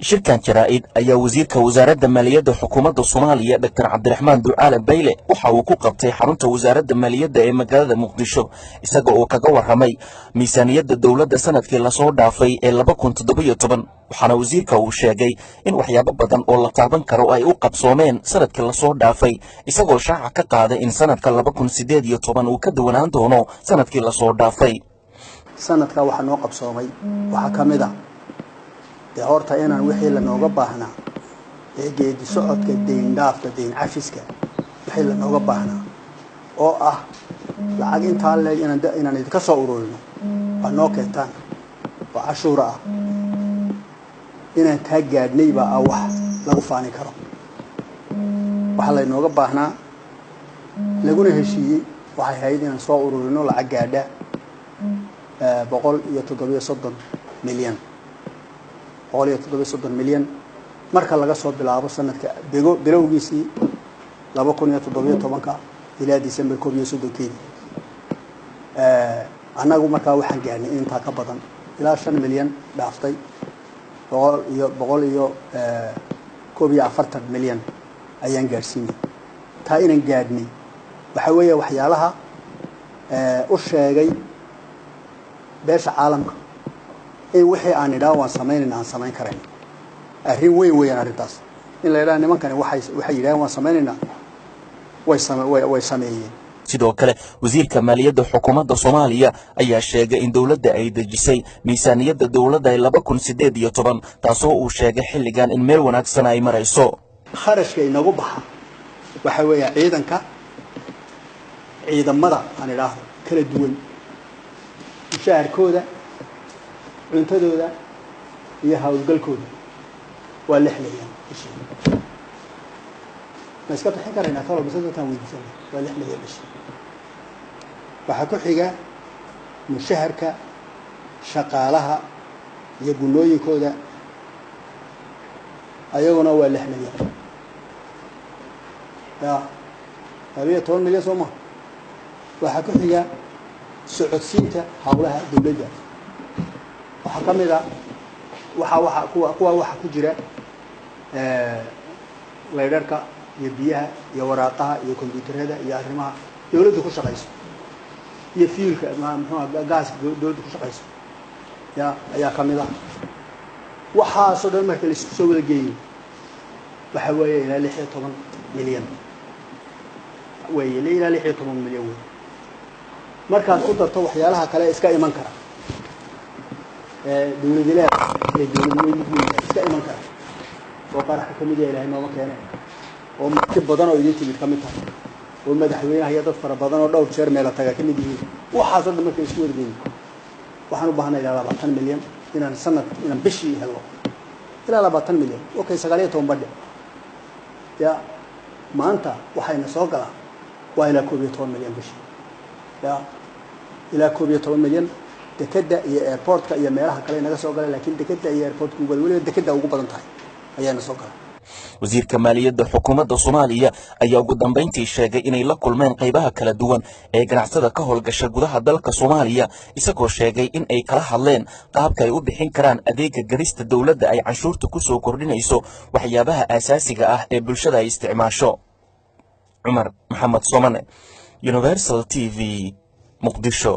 shirkan jaraa'id ayaa wasiirka wasaaradda maaliyadda xukuumadda Soomaaliya Dr. Cabdiraxmaan Ducaale Bayle waxa uu ku qabtay xarunta wasaaradda maaliyadda ee magaalada Muqdisho isaga oo kaga warramay miisaaniyadda dawladda sanadkii la soo dhaafay ee 2017 waxaana wasiirka uu sheegay in waxyaabo badan oo la taaban karo ay u qabsoomeen sanadkii la soo dhaafay isagoo shaaca ka qaaday in sanadka 2018 uu ka duwanaan doono sanadkii la soo dhaafay sanadka waxa noo qabsoomay waxa kamid ah horta inaan wixii la nooga baahnaa ee geedi socodka deyn dhaafka deyn cafiska wixii la nooga baahnaa oo ah lacag inta leeg inaan idinka soo ururino waa noo keentaan waa cashuura ah inaan taa gaadhnay baa wax lagu faani karo waxa la nooga baahnaa laguna heshiiyey waxay hayd inaan soo ururino lacag gaadha 137 milyan 137 milyan marka laga soo bilaabo sanadka bilowgiisii 2017 ilaa December 2013 anagu markaa waxaan gaarnay inta ka badan ilaa 5 milyan dhaaftay 140 milyan ayaan gaarsiinay taa inaan gaadhnay waxa weeye waxyaalaha u sheegay beesha caalamka in wixii aan idhaa waan samayn karayn arrin weyn arrintaas in la yiraahdo nimankani waxay yiraahdeen waan samaynaynaa way sameeyeen sidoo kale wasiirka maaliyadda xukuumadda Soomaaliya ayaa sheegay in dawladda ay dejisay miisaaniyadda dawladda 2018 taasoo uu sheegay xilligan in meel wanaagsan ay marayso kharashka inagu baxa waxa weeye ciidamada aan idhaahdo kala duwan mushaharkooda cuntadooda iyo hawlgalkooda waa lixlayaan ma iska bixin karayna talo bisadatan weydiisan waa lixlayaan waxa ku xiga mushaharka shaqaalaha iyo gunooyinkooda ayaguna waa lixlayaan ya 12 milyan soo ma waxa ku xiga socodsiinta hawlaha dawladda waxa kamid ah waxa ku jira leedarka iyo biyaha iyo waraaqaha iyo kombiyuutarada iyo arrimaha dawladdu ku shaqeyso iyo fiilka gaaska dawladdu ku shaqeyso ayaa kamid ah waxa soo dhan marka la isku soo wada geeyo waxa weeye ilaa 16 milyan ilaa 16 milyan markaad ku darto waxyaalaha kale iska iman kara dawladda iska iman kara oo qarax kamid ah Ilaahay nooma keenay oo marti badan oo idin timid kamid tahay oo madaxweynaha iyo dad fara badan oo dhowr jeer meel taga kamid yihiin waxa soo markay isku wargeeyay waxaan u baahanahay ilaa 20 milyan inaan bishii helo ilaa 20 milyan okay 19 badhe ya maanta waxayna soo galaa waa ilaa 12 milyan bishii ya ilaa 12 milyan dekada iyo airportka iyo meelaha kale naga soo galay laakiin dekada iyo airportku wali dekada ugu badan tahay ayaana soo galay wasiirka maaliyadda xukuumadda Soomaaliya ayaa ugu dambeyntii sheegay inay la kulmeen qaybaha kala duwan ee ganacsada ka howlgasha gudaha dalka Soomaaliya isagoo sheegay in ay kala hadleen qaabka ay u bixin karaan adeega garista dawladda ay canshuurta ku soo kordhinayso waxyaabaha aasaasiga ah ee bulshada ay isticmaasho Umar Maxamed Somane Universal TV Muqdisho